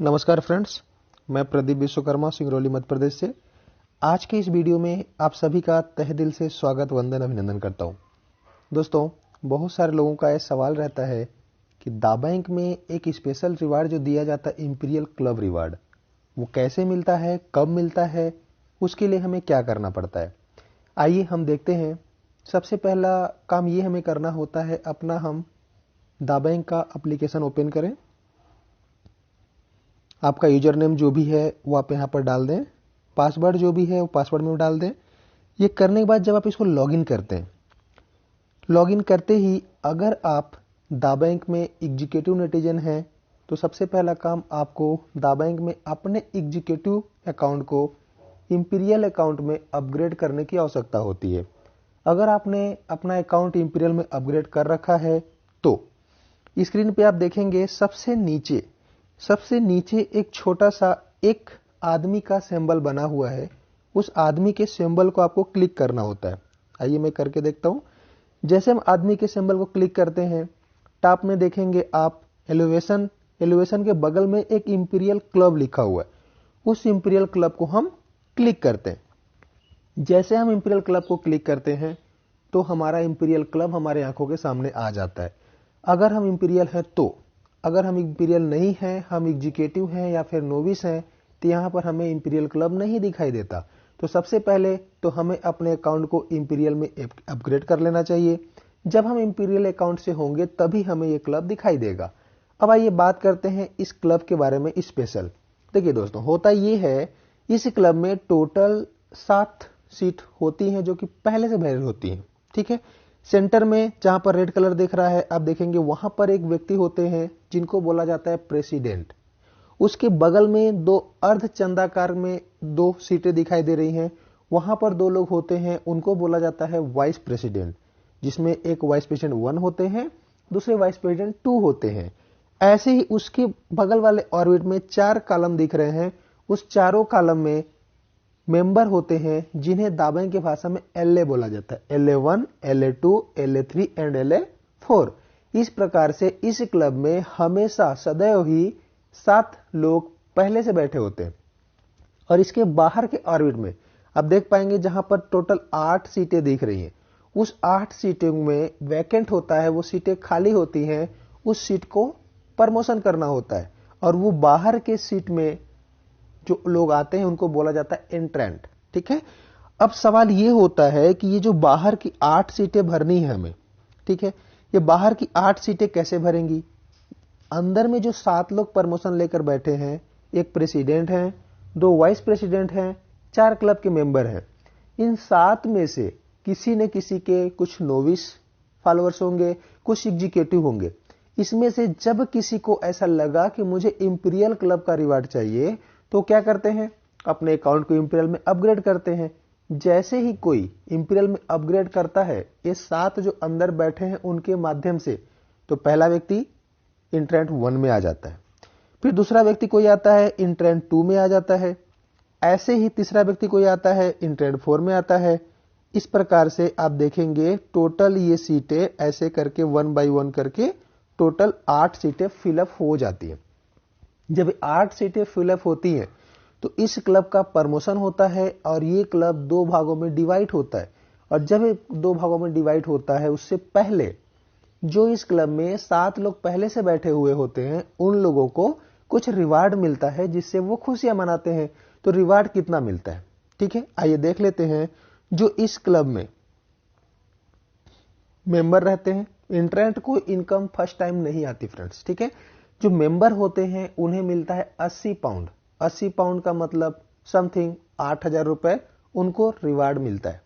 नमस्कार फ्रेंड्स, मैं प्रदीप विश्वकर्मा सिंगरौली मध्य प्रदेश से। आज के इस वीडियो में आप सभी का तहे दिल से स्वागत वंदन अभिनंदन करता हूं। दोस्तों, बहुत सारे लोगों का यह सवाल रहता है कि दा बैंक में एक स्पेशल रिवार्ड जो दिया जाता है इंपीरियल क्लब रिवार्ड, वो कैसे मिलता है, कब मिलता है, उसके लिए हमें क्या करना पड़ता है। आइए हम देखते हैं। सबसे पहला काम ये हमें करना होता है, अपना हम दा बैंक का एप्लीकेशन ओपन करें। आपका यूजर नेम जो भी है वो आप यहाँ पर डाल दें, पासवर्ड जो भी है वो पासवर्ड में डाल दें। ये करने के बाद जब आप इसको लॉगिन करते हैं, लॉगिन करते ही अगर आप दा बैंक में एग्जीक्यूटिव नेटिजन हैं तो सबसे पहला काम आपको दा बैंक में अपने एग्जीक्यूटिव अकाउंट को इंपीरियल अकाउंट में अपग्रेड करने की आवश्यकता होती है। अगर आपने अपना अकाउंट इंपीरियल में अपग्रेड कर रखा है तो स्क्रीन पे आप देखेंगे सबसे नीचे एक छोटा सा एक आदमी का सिंबल बना हुआ है। उस आदमी के सिंबल को आपको क्लिक करना होता है। आइए मैं करके देखता हूं। जैसे हम आदमी के सिंबल को क्लिक करते हैं, टॉप में देखेंगे आप एलिवेशन के बगल में एक इंपीरियल क्लब लिखा हुआ है। उस इंपीरियल क्लब को हम क्लिक करते हैं। जैसे हम इंपीरियल क्लब को क्लिक करते हैं तो हमारा इंपीरियल क्लब हमारे आंखों के सामने आ जाता है। अगर हम इंपीरियल हैं तो, अगर हम इंपीरियल नहीं हैं, हम एग्जीक्यूटिव हैं या फिर नोविस हैं, तो यहां पर हमें इंपीरियल क्लब नहीं दिखाई देता। तो सबसे पहले तो हमें अपने अकाउंट को इंपीरियल में अपग्रेड कर लेना चाहिए। जब हम इंपीरियल अकाउंट से होंगे तभी हमें यह क्लब दिखाई देगा। अब आइए बात करते हैं इस क्लब के बारे में स्पेशल। देखिए दोस्तों, होता यह है, इस क्लब में टोटल 7 सीट होती हैं जो कि पहले से भरी होती हैं। ठीक है। सेंटर में जहां पर रेड कलर दिख रहा है आप देखेंगे वहां पर एक व्यक्ति होते हैं जिनको बोला जाता है प्रेसिडेंट। उसके बगल में 2 अर्धचंदाकार में 2 सीटें दिखाई दे रही हैं, वहां पर 2 लोग होते हैं, उनको बोला जाता है वाइस प्रेसिडेंट, जिसमें एक वाइस प्रेसिडेंट 1 होते हैं, दूसरे वाइस प्रेसिडेंट 2 होते हैं। ऐसे ही उसके बगल वाले ऑर्बिट में 4 कॉलम दिख रहे हैं। उस चारों कॉलम में मेंबर होते हैं जिन्हें दा बैंक की भाषा में LA बोला जाता है। LA1, LA2, LA3 and LA4। इस प्रकार से इस क्लब में हमेशा सदैव ही 7 लोग पहले से बैठे होते हैं। और इसके बाहर के ऑर्बिट में आप देख पाएंगे जहां पर टोटल 8 सीटें दिख रही हैं, उस 8 सीटों में वैकेंट होता है, वो सीटें खाली होती हैं। उस सीट को प्रमोशन करना होता है और वो बाहर के सीट में जो लोग आते हैं उनको बोला जाता है एंट्रेंट। ठीक है। अब सवाल ये होता है कि ये जो बाहर की 8 सीटें भरनी है हमें, ठीक है, ये बाहर की 8 सीटें कैसे भरेंगी। अंदर में जो 7 लोग प्रमोशन लेकर बैठे हैं, एक प्रेसिडेंट हैं, 2 वाइस प्रेसिडेंट हैं, 4 क्लब के मेंबर हैं। इन 7 में से किसी न किसी के कुछ नोविस फॉलोअर्स होंगे, कुछ एग्जीक्यूटिव होंगे। इसमें से जब किसी को ऐसा लगा कि मुझे इंपीरियल क्लब का रिवार्ड चाहिए तो क्या करते हैं, अपने अकाउंट को इंपीरियल में अपग्रेड करते हैं। जैसे ही कोई इंपीरियल में अपग्रेड करता है, ये 7 जो अंदर बैठे हैं उनके माध्यम से, तो पहला व्यक्ति इंट्रेंट 1 में आ जाता है, फिर दूसरा व्यक्ति कोई आता है इंट्रेंट 2 में आ जाता है, ऐसे ही तीसरा व्यक्ति कोई आता है इंट्रेंट 4 में आता है। इस प्रकार से आप देखेंगे टोटल ये सीटें ऐसे करके 1 बाय 1 करके टोटल 8 सीटें फिलअप हो जाती हैं। जब 8 सीटें फिलअप होती हैं तो इस क्लब का प्रमोशन होता है और ये क्लब 2 भागों में डिवाइड होता है। और जब 2 भागों में डिवाइड होता है, उससे पहले जो इस क्लब में 7 लोग पहले से बैठे हुए होते हैं उन लोगों को कुछ रिवार्ड मिलता है जिससे वो खुशियां मनाते हैं। तो रिवार्ड कितना मिलता है, ठीक है, आइए देख लेते हैं। जो इस क्लब में मेंबर रहते हैं, इंट्रेंट को इनकम फर्स्ट टाइम नहीं आती फ्रेंड्स। ठीक है। जो मेंबर होते हैं उन्हें मिलता है 80 पाउंड। 80 पाउंड का मतलब समथिंग 8,000 रुपए उनको रिवार्ड मिलता है।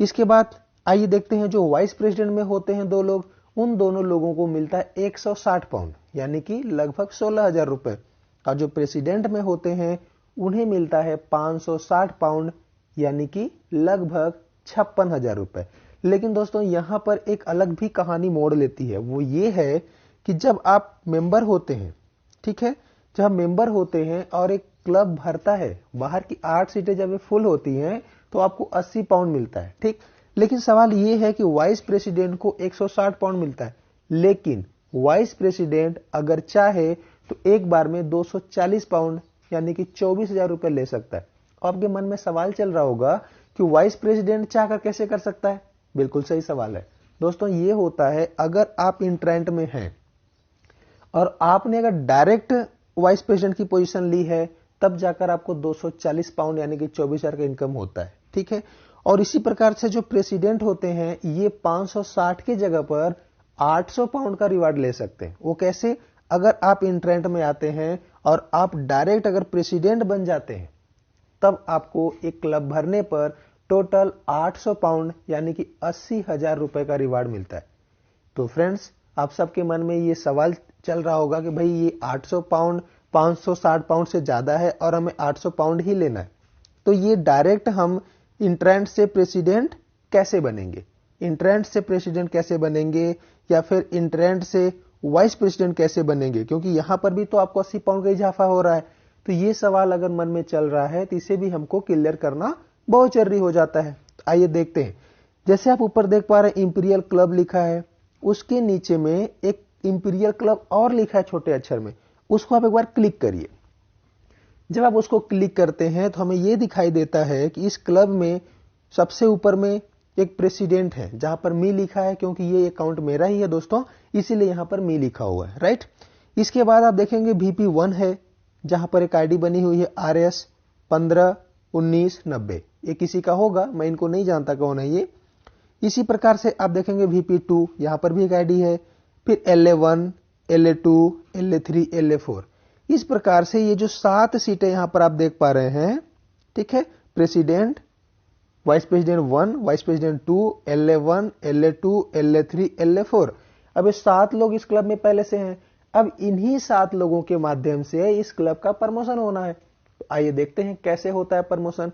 इसके बाद आइए देखते हैं जो वाइस प्रेसिडेंट में होते हैं 2 लोग, उन दोनों लोगों को मिलता है 160 पाउंड यानी कि लगभग 16,000 रुपए। और जो प्रेसिडेंट में होते हैं उन्हें मिलता है 560 पाउंड यानी कि लगभग 56,000 रुपए। लेकिन दोस्तों यहां पर एक अलग भी कहानी मोड़ लेती है। वो ये है कि जब आप मेंबर होते हैं, ठीक है, जब मेंबर होते हैं और एक क्लब भरता है, बाहर की 8 सीटें जब फुल होती हैं तो आपको 80 पाउंड मिलता है। ठीक। लेकिन सवाल यह है कि वाइस प्रेसिडेंट को 160 पाउंड मिलता है, लेकिन वाइस प्रेसिडेंट अगर चाहे तो एक बार में 240 पाउंड यानी कि 24,000 रुपए ले सकता है। आपके मन में सवाल चल रहा होगा कि वाइस प्रेसिडेंट चाहकर कैसे कर सकता है। बिल्कुल सही सवाल है दोस्तों। ये होता है अगर आप इंट्रेंट में हैं और आपने अगर डायरेक्ट वाइस प्रेसिडेंट की पोजीशन ली है, तब जाकर आपको 240 पाउंड यानी कि 24,000 का इनकम होता है। ठीक है। और इसी प्रकार से जो प्रेसिडेंट होते हैं ये 560 की जगह पर 800 पाउंड का रिवार्ड ले सकते हैं। वो कैसे? अगर आप इंट्रेंट में आते हैं और आप डायरेक्ट अगर प्रेसिडेंट बन जाते हैं, तब आपको एक क्लब भरने पर टोटल 800 पाउंड यानी कि 80,000 रुपए का रिवार्ड मिलता है। तो फ्रेंड्स, आप सबके मन में ये सवाल चल रहा होगा कि भाई ये 800 पाउंड 560 पाउंड से ज्यादा है और हमें 800 पाउंड ही लेना है। तो ये डायरेक्ट हम इंट्रेंट से प्रेसिडेंट कैसे बनेंगे? इंट्रेंट से प्रेसिडेंट कैसे बनेंगे या फिर इंट्रेंट से वाइस प्रेसिडेंट कैसे बनेंगे? क्योंकि यहां पर भी तो आपको 80 पाउंड का इजाफा हो रहा है। तो ये सवाल अगर मन में चल रहा है तो इसे भी हमको क्लियर करना बहुत जरूरी हो जाता है। तो आइए देखते हैं। जैसे आप ऊपर देख पा रहे हैं इंपीरियल क्लब लिखा है, उसके नीचे में एक इंपीरियल क्लब और लिखा है छोटे अक्षर में, उसको आप एक बार क्लिक करिए। जब आप उसको क्लिक करते हैं तो हमें यह दिखाई देता है कि इस क्लब में सबसे ऊपर में एक प्रेसिडेंट है जहां पर मी लिखा है, क्योंकि ये अकाउंट मेरा ही है दोस्तों, इसीलिए यहां पर मी लिखा हुआ है, राइट। इसके बाद आप देखेंगे VP1 है जहां पर एक आईडी बनी हुई है RS 151990। ये किसी का होगा, मैं इनको नहीं जानता कौन है ये। इसी प्रकार से आप देखेंगे VP2, यहां पर भी एक आईडी है, फिर LA1 LA2 LA3 LA4। इस प्रकार से ये जो 7 सीटें यहां पर आप देख पा रहे हैं, ठीक है, president, vice president 1, vice president 2, LA1 LA2 LA3 LA4। अब ये 7 लोग इस क्लब में पहले से हैं। अब इन्हीं 7 लोगों के माध्यम से इस क्लब का प्रमोशन होना है। तो आइए देखते हैं कैसे होता है प्रमोशन।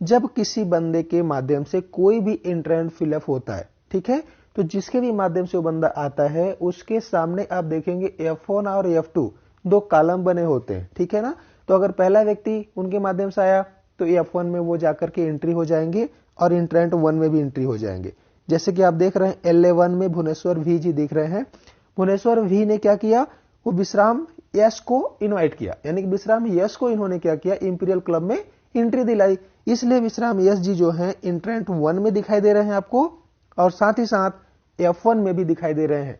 जब किसी बंदे के माध्यम से कोई भी इंट्रेंट फिलअप होता है, ठीक है, तो जिसके भी माध्यम से वो बंदा आता है उसके सामने आप देखेंगे F1 और F2 दो कॉलम बने होते हैं, ठीक है ना। तो अगर पहला व्यक्ति उनके माध्यम से आया तो F1 में वो जाकर के एंट्री हो जाएंगे और इंट्रेंट 1 में भी एंट्री हो जाएंगे। जैसे कि आप देख रहे हैं LA1 में भुवनेश्वर V जी दिख रहे हैं। भुवनेश्वर V ने क्या किया, वो विश्राम यश को इनवाइट किया, यानी कि विश्राम यश को इन्होंने क्या किया, इंपीरियल क्लब में एंट्री दिलाई। इसलिए विश्राम यश जी जो हैं इंट्रेंट 1 में दिखाई दे रहे हैं आपको, और साथ ही साथ F1 में भी दिखाई दे रहे हैं।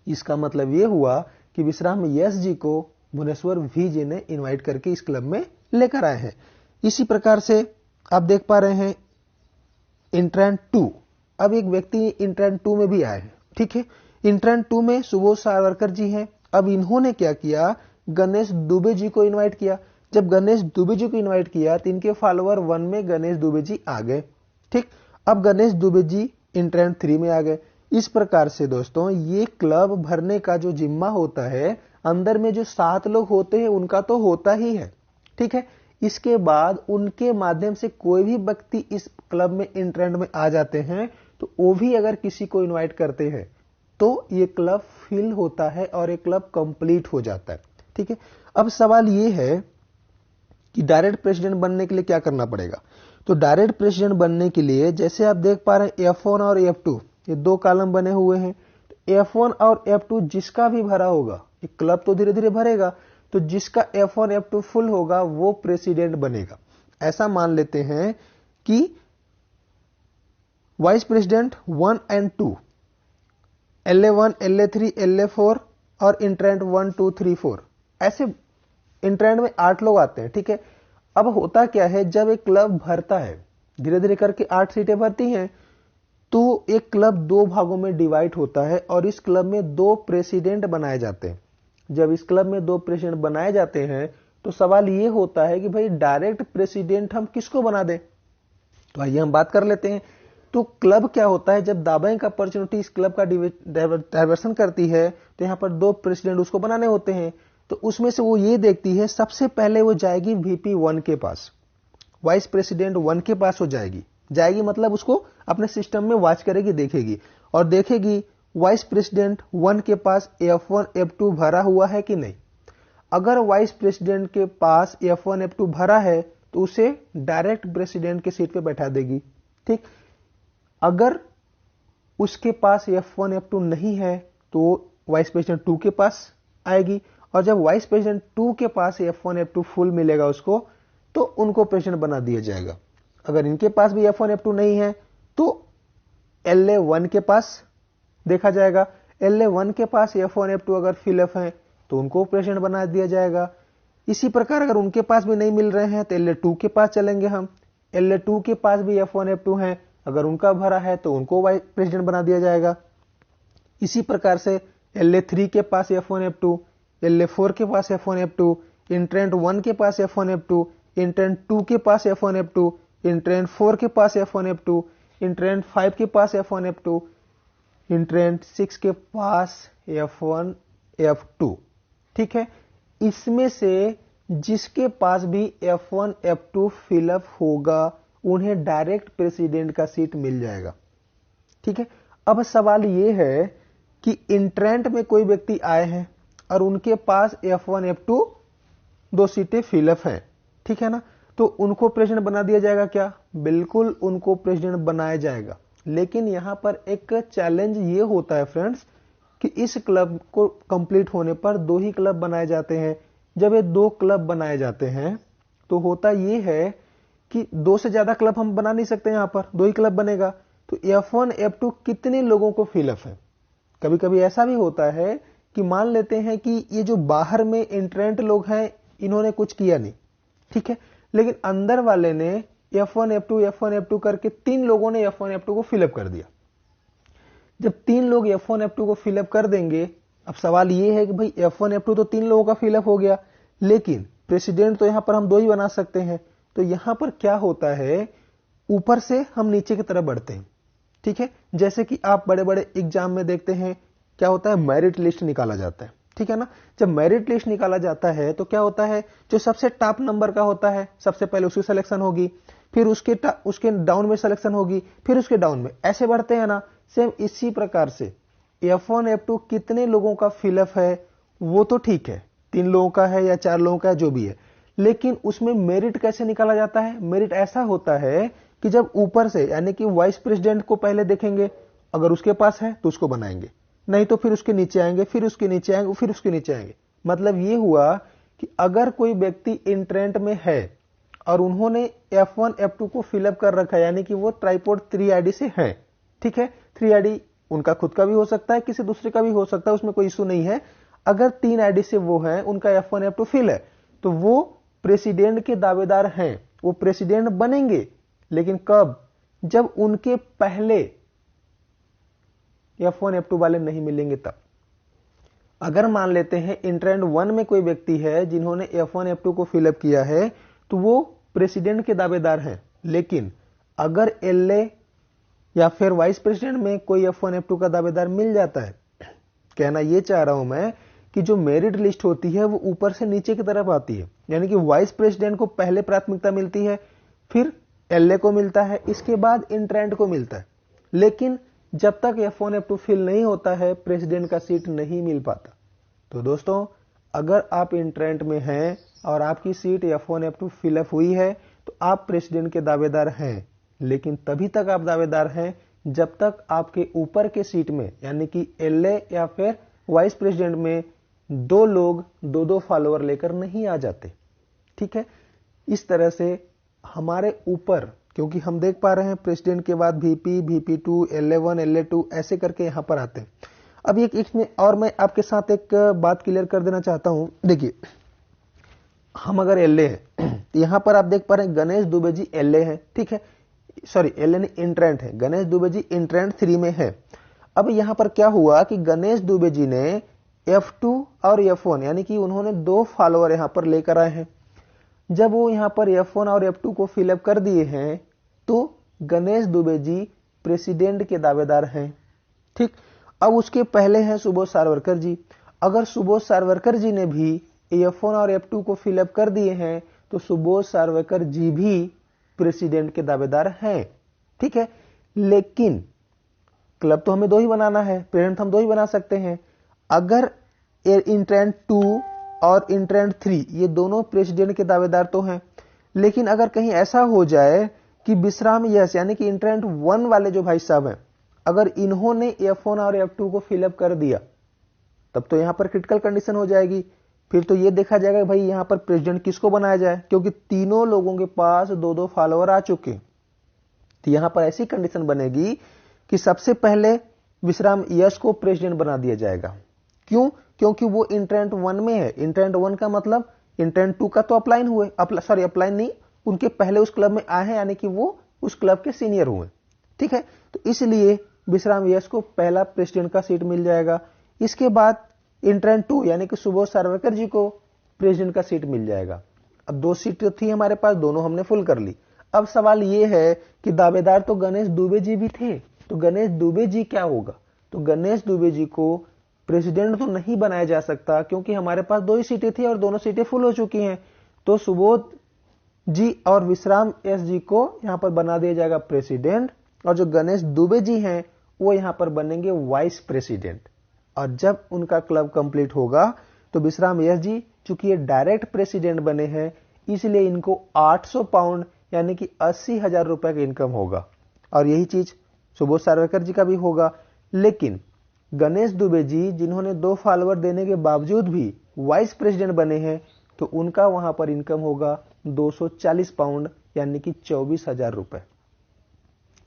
इसका मतलब यह हुआ कि विश्राम यश जी को भुवनेश्वर V जी ने इनवाइट करके इस क्लब में लेकर आए हैं। इसी प्रकार से आप देख पा रहे हैं इंट्रेंट 2। अब एक व्यक्ति इंट्रेंट 2 में भी आए हैं, ठीक है। इंट्रेंट 2 में सुबोध सावरकर जी हैं। अब इन्होंने क्या किया, गणेश दुबे जी को इनवाइट किया। जब गणेश दुबे जी को इनवाइट किया तो इनके फॉलोअर 1 में गणेश दुबे जी आ गए, ठीक। अब गणेश दुबे जी इंट्रेंट 3 में आ गए। इस प्रकार से दोस्तों ये क्लब भरने का जो जिम्मा होता है, अंदर में जो 7 लोग होते हैं उनका तो होता ही है, ठीक है। इसके बाद उनके माध्यम से कोई भी व्यक्ति इस क्लब में इंट्रेंट में आ जाते हैं तो वो भी अगर किसी को इनवाइट करते हैं तो ये क्लब फिल होता है और ये क्लब कंप्लीट हो जाता है, ठीक है। अब सवाल ये है कि डायरेक्ट प्रेसिडेंट बनने के लिए क्या करना पड़ेगा। तो डायरेक्ट प्रेसिडेंट बनने के लिए जैसे आप देख पा रहे हैं F1 और F2 ये दो कॉलम बने हुए हैं। तो F1 और F2 जिसका भी भरा होगा, ये क्लब तो धीरे धीरे भरेगा, तो जिसका F1 F2 फुल होगा वो प्रेसिडेंट बनेगा। ऐसा मान लेते हैं कि वाइस प्रेसिडेंट 1 और 2, LA1 LA3 LA4 और इंट्रेंट 1 2 3 4, ऐसे इंट्रेंट में 8 लोग आते हैं, ठीक है। अब होता क्या है, जब एक क्लब भरता है धीरे धीरे करके 8 सीटें भरती हैं, तो एक क्लब 2 भागों में डिवाइड होता है और इस क्लब में 2 प्रेसिडेंट बनाए जाते हैं। जब इस क्लब में 2 प्रेसिडेंट बनाए जाते हैं तो सवाल यह होता है कि भाई डायरेक्ट प्रेसिडेंट हम किसको बना दें। तो आइए हम बात कर लेते हैं। तो क्लब क्या होता है, जब दाबाइंग अपॉर्चुनिटी इस क्लब का डायवर्सन करती है तो यहां पर 2 प्रेसिडेंट उसको बनाने होते हैं। तो उसमें से वो ये देखती है, सबसे पहले वो जाएगी VP1 के पास, वाइस प्रेसिडेंट 1 के पास हो जाएगी मतलब उसको अपने सिस्टम में वॉच करेगी, देखेगी और देखेगी वाइस प्रेसिडेंट 1 के पास F1 F2 भरा हुआ है कि नहीं। अगर वाइस प्रेसिडेंट के पास F1 F2 भरा है तो उसे डायरेक्ट प्रेसिडेंट के सीट पे बैठा देगी, ठीक। अगर उसके पास F1 F2 नहीं है तो वाइस प्रेसिडेंट 2 के पास आएगी और जब वाइस प्रेसिडेंट 2 के पास F1 F2 फुल मिलेगा उसको, तो उनको प्रेसिडेंट बना दिया जाएगा। अगर इनके पास भी F1 F2 नहीं है तो LA1 के पास देखा जाएगा। LA1 के पास F1 F2 अगर फिलअप है तो उनको प्रेसिडेंट बना दिया जाएगा। इसी प्रकार अगर उनके पास भी नहीं मिल रहे हैं तो LA2 के पास चलेंगे हम। LA2 के पास भी F1 F2 है, अगर उनका भरा है तो उनको वाइस प्रेसिडेंट बना दिया जाएगा। इसी प्रकार से LA3 के पास F1 F2, LA4 के पास F1 F2, इंट्रेंट 1 के पास F1 F2, इंट्रेंट 2 के पास F1 F2, इंट्रेंट 4 के पास F1 F2, इंट्रेंट 5 के पास F1 F2, इंट्रेंट 6 के पास F1 F2। ठीक है, इसमें से जिसके पास भी F1 F2 फिलअप होगा उन्हें डायरेक्ट प्रेसिडेंट का सीट मिल जाएगा। ठीक है, अब सवाल यह है कि इंट्रेंट में कोई व्यक्ति आए हैं और उनके पास F1 F2 दो सीटें फिलअप हैं, ठीक है ना, तो उनको प्रेसिडेंट बना दिया जाएगा क्या? बिल्कुल उनको प्रेसिडेंट बनाया जाएगा। लेकिन यहां पर एक चैलेंज ये होता है फ्रेंड्स कि इस क्लब को कंप्लीट होने पर 2 ही क्लब बनाए जाते हैं। जब ये 2 क्लब बनाए जाते हैं तो होता ये है कि 2 से ज्यादा क्लब हम बना नहीं सकते, यहां पर 2 ही क्लब बनेगा। तो F1 F2 कितने लोगों को फिलअप है? कभी कभी ऐसा भी होता है कि मान लेते हैं कि ये जो बाहर में इंट्रेंट लोग हैं इन्होंने कुछ किया नहीं, ठीक है, लेकिन अंदर वाले ने F1 F2 करके 3 लोगों ने F1 F2 को फिलअप कर दिया। जब 3 लोग F1 F2 को फिलअप कर देंगे, अब सवाल यह है कि भाई F1 F2 तो 3 लोगों का फिलअप हो गया, लेकिन प्रेसिडेंट तो यहां पर हम 2 ही बना सकते हैं। तो यहां पर क्या होता है, ऊपर से हम नीचे की तरफ बढ़ते हैं। ठीक है, जैसे कि आप बड़े बड़े एग्जाम में देखते हैं क्या होता है, मेरिट लिस्ट निकाला जाता है, ठीक है ना। जब मेरिट लिस्ट निकाला जाता है तो क्या होता है, जो सबसे टॉप नंबर का होता है सबसे पहले उसकी सिलेक्शन होगी, फिर उसके डाउन में सिलेक्शन होगी, फिर उसके डाउन में, ऐसे बढ़ते हैं ना। सेम इसी प्रकार से F1 F2 कितने लोगों का फिलअप है वो तो ठीक है, 3 लोगों का है या 4 लोगों का है, जो भी है, लेकिन उसमें मेरिट कैसे निकाला जाता है? मेरिट ऐसा होता है कि जब ऊपर से यानी कि वाइस प्रेसिडेंट को पहले देखेंगे, अगर उसके पास है तो उसको बनाएंगे, नहीं तो फिर उसके नीचे आएंगे, फिर उसके नीचे आएंगे, फिर उसके नीचे आएंगे। मतलब ये हुआ कि अगर कोई व्यक्ति इंट्रेंट में है और उन्होंने F1 F2 को फिलअप कर रखा है, यानी कि वो ट्राइपॉड 3 आईडी से है, ठीक है, 3 आईडी उनका खुद का भी हो सकता है, किसी दूसरे का भी हो सकता है, उसमें कोई इशू नहीं है। अगर 3 आईडी से वो है, उनका F1 F2 फिल है, तो वो प्रेसिडेंट के दावेदार हैं, वो प्रेसिडेंट बनेंगे। लेकिन कब? जब उनके पहले F1 F2 वाले नहीं मिलेंगे तब। अगर मान लेते हैं इंट्रेंट 1 में कोई व्यक्ति है जिन्होंने F1 F2 को फिलअप किया है तो वो प्रेसिडेंट के दावेदार हैं, लेकिन अगर LA या फिर वाइस प्रेसिडेंट में कोई F1 F2 का दावेदार मिल जाता है, कहना यह चाह रहा हूं मैं कि जो मेरिट लिस्ट होती है वो ऊपर से नीचे की तरफ आती है, यानी कि वाइस प्रेसिडेंट को पहले प्राथमिकता मिलती है, फिर LA को मिलता है, इसके बाद इंट्रेंट को मिलता है। लेकिन जब तक F1 F2 फिल नहीं होता है प्रेसिडेंट का सीट नहीं मिल पाता। तो दोस्तों, अगर आप इंट्रेंट में हैं और आपकी सीट F1 F2 फिलअप हुई है तो आप प्रेसिडेंट के दावेदार हैं, लेकिन तभी तक आप दावेदार हैं जब तक आपके ऊपर के सीट में यानी कि LA या फिर वाइस प्रेसिडेंट में 2 लोग 2-2 फॉलोअर लेकर नहीं आ जाते। ठीक है, इस तरह से हमारे ऊपर, क्योंकि हम देख पा रहे हैं प्रेसिडेंट के बाद VP, VP2, LA1, LA2 ऐसे करके यहां पर आते हैं। अब एक इसमें और मैं आपके साथ एक बात क्लियर कर देना चाहता हूं। देखिए, हम अगर LA है, यहां पर आप देख पा रहे हैं गणेश दुबे जी LA है, ठीक है, सॉरी LA नहीं इंट्रेंट है, गणेश दुबे जी इंट्रेंट 3 में है। अब यहां पर क्या हुआ कि गणेश दुबे जी ने F2 और F1 यानी कि उन्होंने 2 फॉलोअर यहां पर लेकर आए हैं। जब वो यहां पर F1 और F2 को फिलअप कर दिए हैं तो गणेश दुबे जी प्रेसिडेंट के दावेदार हैं। ठीक, अब उसके पहले हैं सुबोध सावरकर जी। अगर सुबोध सावरकर जी ने भी F1 और F2 को फिलअप कर दिए हैं तो सुबोध सावरकर जी भी प्रेसिडेंट के दावेदार हैं। ठीक है, लेकिन क्लब तो हमें 2 ही बनाना है, प्रेसिडेंट हम 2 ही बना सकते हैं। अगर इंट्रेंट 2 और इंट्रेंट 3 ये दोनों प्रेसिडेंट के दावेदार तो हैं, लेकिन अगर कहीं ऐसा हो जाए कि विश्राम यस यानी कि इंट्रेंट 1 वाले जो भाई साहब हैं, अगर इन्होंने F1 और F2 को फिलअप कर दिया तब तो यहां पर क्रिटिकल कंडीशन हो जाएगी, फिर तो ये देखा जाएगा कि भाई यहां पर प्रेसिडेंट किसको बनाया जाए, क्योंकि तीनों लोगों के पास 2-2 फॉलोअर आ चुके। तो यहां पर ऐसी कंडीशन बनेगी कि सबसे पहले विश्राम यश को प्रेसिडेंट बना दिया जाएगा। क्यों? क्योंकि वो इंटेंट 1 में है। इंटेंट 1 का मतलब इंटेंट 2 का तो अप्लाइन हुए, अप्लाइन नहीं, उनके पहले उस क्लब में आए हैं, यानी कि वो उस क्लब के सीनियर हुए। ठीक है, तो इसलिए विश्राम यश को पहला प्रेसिडेंट का सीट मिल जाएगा। इसके बाद इंटेंट 2 यानी कि सुबोध सावरकर जी को प्रेसिडेंट का सीट मिल जाएगा। अब 2 सीट थी हमारे पास, दोनों हमने फुल कर ली। अब सवाल यह है कि दावेदार तो गणेश दुबे जी भी थे, तो गणेश दुबे जी क्या होगा? तो गणेश दुबे जी को प्रेसिडेंट तो नहीं बनाया जा सकता, क्योंकि हमारे पास 2 ही सीटें थी और दोनों सीटें फुल हो चुकी हैं। तो सुबोध जी और विश्राम यश जी को यहां पर बना दिया जाएगा प्रेसिडेंट, और जो गणेश दुबे जी हैं वो यहां पर बनेंगे वाइस प्रेसिडेंट। और जब उनका क्लब कंप्लीट होगा तो विश्राम यश जी चूंकि ये डायरेक्ट प्रेसिडेंट बने हैं, इसलिए इनको 800 पाउंड यानी कि 80,000 रुपए का इनकम होगा। और यही चीज सुबोध सावरकर जी का भी होगा। लेकिन गणेश दुबे जी जिन्होंने 2 फॉलोअर देने के बावजूद भी वाइस प्रेसिडेंट बने हैं, तो उनका वहां पर इनकम होगा 240 पाउंड यानी कि 24,000 रुपए।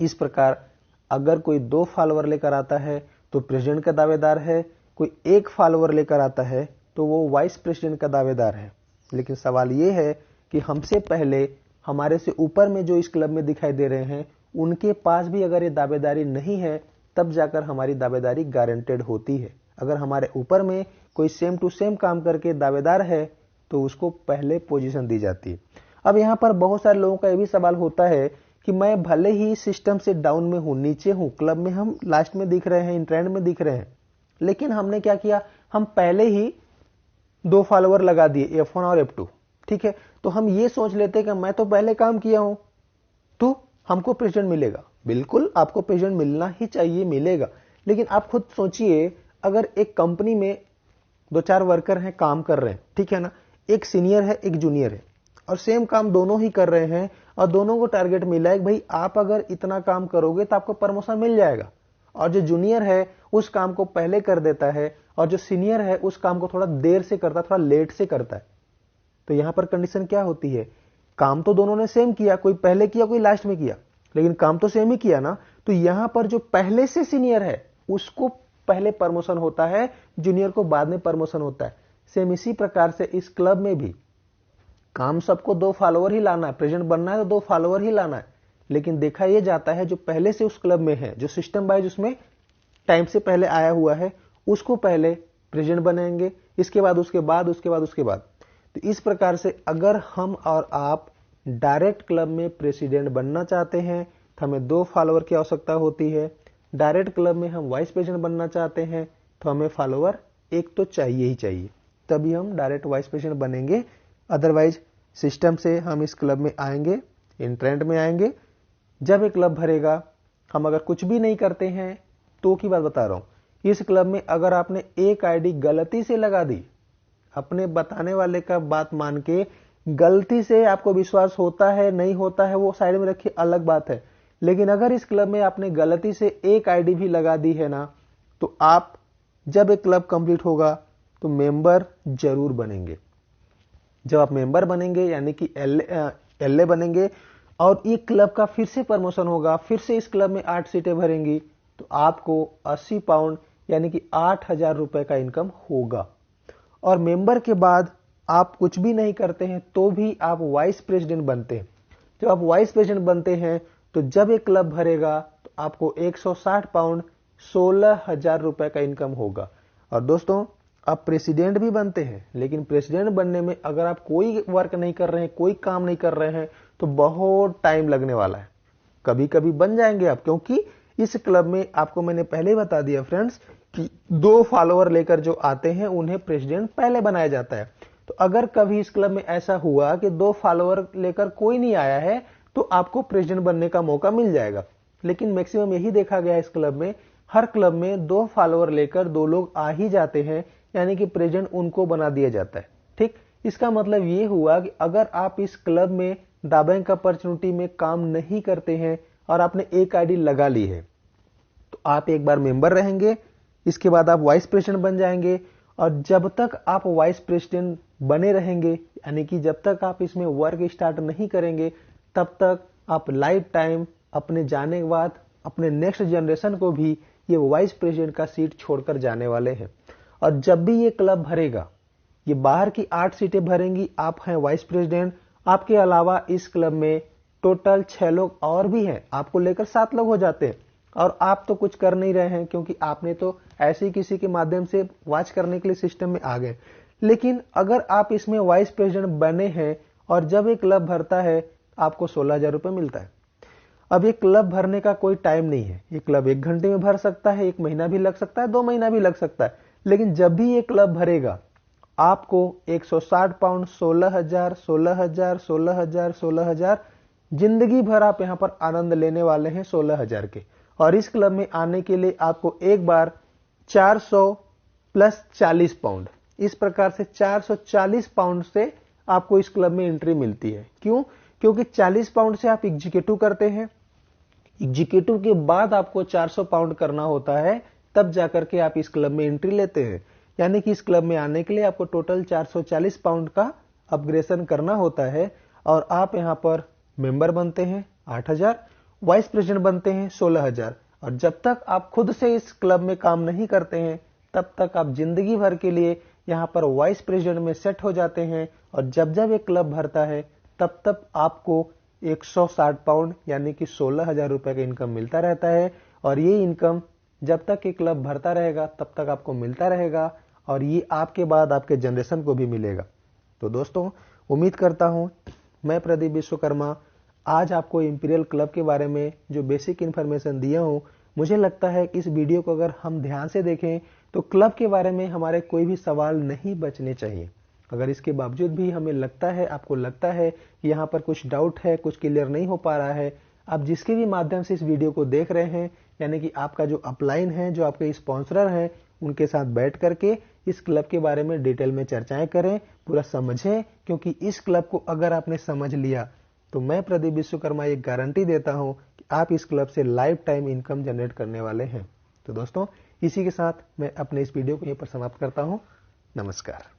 इस प्रकार अगर कोई 2 फॉलोअर लेकर आता है तो प्रेसिडेंट का दावेदार है, कोई 1 फॉलोअर लेकर आता है तो वो वाइस प्रेसिडेंट का दावेदार है। लेकिन सवाल ये है कि हमसे पहले हमारे से ऊपर में जो इस क्लब में दिखाई दे रहे हैं, उनके पास भी अगर ये दावेदारी नहीं है, तब जाकर हमारी दावेदारी गारंटेड होती है। अगर हमारे ऊपर में कोई सेम टू सेम काम करके दावेदार है तो उसको पहले पोजीशन दी जाती है। अब यहां पर बहुत सारे लोगों का यह भी सवाल होता है कि मैं भले ही सिस्टम से डाउन में हूं, नीचे हूं, क्लब में हम लास्ट में दिख रहे हैं, इंट्रेंड में दिख रहे हैं, लेकिन हमने क्या किया, हम पहले ही 2 फॉलोअर लगा दिए F1 और F2। ठीक है, तो हम ये सोच लेते हैं कि मैं तो पहले काम किया हूं तो हमको प्रेसिडेंट मिलेगा। बिल्कुल आपको प्रेसिडेंट मिलना ही चाहिए, मिलेगा। लेकिन आप खुद सोचिए, अगर एक कंपनी में 2-4 वर्कर हैं, काम कर रहे हैं, ठीक है ना, एक सीनियर है एक जूनियर है, और सेम काम दोनों ही कर रहे हैं, और दोनों को टारगेट मिला है कि भाई आप अगर इतना काम करोगे तो आपको प्रमोशन मिल जाएगा। और जो जूनियर है उस काम को पहले कर देता है, और जो सीनियर है उस काम को थोड़ा देर से करता है, थोड़ा लेट से करता है। तो यहां पर कंडीशन क्या होती है, काम तो दोनों ने सेम किया, कोई पहले किया कोई लास्ट में किया, लेकिन काम तो सेम ही किया ना। तो यहां पर जो पहले से सीनियर है उसको पहले प्रमोशन होता है, जूनियर को बाद में प्रमोशन होता है। सेम इसी प्रकार से इस क्लब में भी काम सबको 2 फॉलोअर ही लाना है, प्रेसिडेंट बनना है तो 2 फॉलोअर ही लाना है। लेकिन देखा यह जाता है जो पहले से उस क्लब में है, जो सिस्टम वाइज उसमें टाइम से पहले आया हुआ है, उसको पहले प्रेसिडेंट बनेंगे, इसके बाद उसके बाद उसके बाद उसके बाद। तो इस प्रकार से अगर हम और आप डायरेक्ट क्लब में प्रेसिडेंट बनना चाहते हैं तो हमें 2 फॉलोअर की आवश्यकता होती है। डायरेक्ट क्लब में हम वाइस प्रेसिडेंट बनना चाहते हैं तो हमें फॉलोअर 1 तो चाहिए ही चाहिए, तभी हम डायरेक्ट वाइस प्रेसिडेंट बनेंगे। अदरवाइज सिस्टम से हम इस क्लब में आएंगे, इंट्रेंड में आएंगे, जब एक क्लब भरेगा, हम अगर कुछ भी नहीं करते हैं तो की बात बता रहा हूं, इस क्लब में अगर आपने एक आईडी गलती से लगा दी, अपने बताने वाले का बात मान के गलती से, आपको विश्वास होता है नहीं होता है वो साइड में रखिए, अलग बात है, लेकिन अगर इस क्लब में आपने गलती से एक आईडी भी लगा दी है ना, तो आप जब एक क्लब कंप्लीट होगा तो मेंबर जरूर बनेंगे। जब आप मेंबर बनेंगे यानी कि एलए बनेंगे और ये क्लब का फिर से प्रमोशन होगा, फिर से इस क्लब में 8 सीटें भरेंगी, तो आपको 80 पाउंड यानी कि 8,000 रुपए का इनकम होगा। और मेंबर के बाद आप कुछ भी नहीं करते हैं तो भी आप वाइस प्रेसिडेंट बनते हैं। जब आप वाइस प्रेसिडेंट बनते हैं तो जब एक क्लब भरेगा तो आपको 160 पाउंड 16,000 रुपए का इनकम होगा। और दोस्तों, आप प्रेसिडेंट भी बनते हैं, लेकिन प्रेसिडेंट बनने में अगर आप कोई वर्क नहीं कर रहे हैं, कोई काम नहीं कर रहे हैं, तो बहुत टाइम लगने वाला है। कभी कभी बन जाएंगे आप, क्योंकि इस क्लब में आपको मैंने पहले ही बता दिया फ्रेंड्स कि 2 फॉलोअर लेकर जो आते हैं उन्हें प्रेसिडेंट पहले बनाया जाता है। तो अगर कभी इस क्लब में ऐसा हुआ कि 2 फॉलोअर लेकर कोई नहीं आया है तो आपको प्रेसिडेंट बनने का मौका मिल जाएगा। लेकिन मैक्सिमम यही देखा गया इस क्लब में, हर क्लब में 2 फॉलोअर लेकर 2 लोग आ ही जाते हैं, यानी कि प्रेसिडेंट उनको बना दिया जाता है। ठीक, इसका मतलब ये हुआ कि अगर आप इस क्लब में द बैंक अपॉर्चुनिटी में काम नहीं करते हैं और आपने एक आईडी लगा ली है, तो आप एक बार मेंबर रहेंगे, इसके बाद आप वाइस प्रेसिडेंट बन जाएंगे, और जब तक आप वाइस प्रेसिडेंट बने रहेंगे, यानी कि जब तक आप इसमें वर्क स्टार्ट नहीं करेंगे, तब तक आप लाइफ टाइम अपने जाने के बाद अपने नेक्स्ट जनरेशन को भी ये वाइस प्रेसिडेंट का सीट छोड़कर जाने वाले हैं। और जब भी ये क्लब भरेगा, ये बाहर की 8 सीटें भरेंगी, आप हैं वाइस प्रेसिडेंट, आपके अलावा इस क्लब में टोटल 6 लोग और भी हैं, आपको लेकर 7 लोग हो जाते हैं। और आप तो कुछ कर नहीं रहे हैं, क्योंकि आपने तो ऐसे ही किसी के माध्यम से वॉच करने के लिए सिस्टम में आ गए। लेकिन अगर आप इसमें वाइस प्रेसिडेंट बने हैं और जब एक क्लब भरता है, आपको 16,000 रुपए मिलता है। अब ये क्लब भरने का कोई टाइम नहीं है, ये क्लब 1 घंटे में भर सकता है, 1 महीना भी लग सकता है, 2 महीना भी लग सकता है। लेकिन जब भी ये क्लब भरेगा, आपको 160 पाउंड, 16,000, 16,000, 16,000, 16,000 जिंदगी भर आप यहां पर आनंद लेने वाले हैं 16,000 के। और इस क्लब में आने के लिए आपको एक बार 400 प्लस 40 पाउंड, इस प्रकार से 440 पाउंड से आपको इस क्लब में एंट्री मिलती है। क्यों? क्योंकि 40 पाउंड से आप एग्जीक्यूटिव करते हैं, एग्जीक्यूटिव के बाद आपको 400 पाउंड करना होता है, तब जाकर के आप इस क्लब में एंट्री लेते हैं। यानी कि इस क्लब में आने के लिए आपको टोटल 440 पाउंड का अपग्रेशन करना होता है। और आप यहां पर मेंबर बनते हैं 8,000, वाइस प्रेसिडेंट बनते हैं 16,000। और जब तक आप खुद से इस क्लब में काम नहीं करते हैं, तब तक आप जिंदगी भर के लिए यहां पर वाइस प्रेसिडेंट में सेट हो जाते हैं। और जब जब एक क्लब भरता है, तब तब आपको 160 पाउंड यानी कि 16,000 रुपए का इनकम मिलता रहता है। और ये इनकम जब तक ये क्लब भरता रहेगा, तब तक आपको मिलता रहेगा, और ये आपके बाद आपके जनरेशन को भी मिलेगा। तो दोस्तों, उम्मीद करता हूं मैं प्रदीप विश्वकर्मा आज आपको इंपीरियल क्लब के बारे में जो बेसिक इन्फॉर्मेशन दिया हूं, मुझे लगता है कि इस वीडियो को अगर हम ध्यान से देखें तो क्लब के बारे में हमारे कोई भी सवाल नहीं बचने चाहिए। अगर इसके बावजूद भी हमें लगता है, आपको लगता है कि यहाँ पर कुछ डाउट है, कुछ क्लियर नहीं हो पा रहा है, आप जिसके भी माध्यम से इस वीडियो को देख रहे हैं, यानी कि आपका जो अपलाइन है, जो आपके स्पॉन्सरर हैं, उनके साथ बैठ करके इस क्लब के बारे में डिटेल में चर्चाएं करें, पूरा समझें। क्योंकि इस क्लब को अगर आपने समझ लिया, तो मैं प्रदीप विश्वकर्मा एक गारंटी देता हूं कि आप इस क्लब से लाइफ टाइम इनकम जनरेट करने वाले हैं। तो दोस्तों, इसी के साथ मैं अपने इस वीडियो को यहीं पर समाप्त करता हूं। नमस्कार।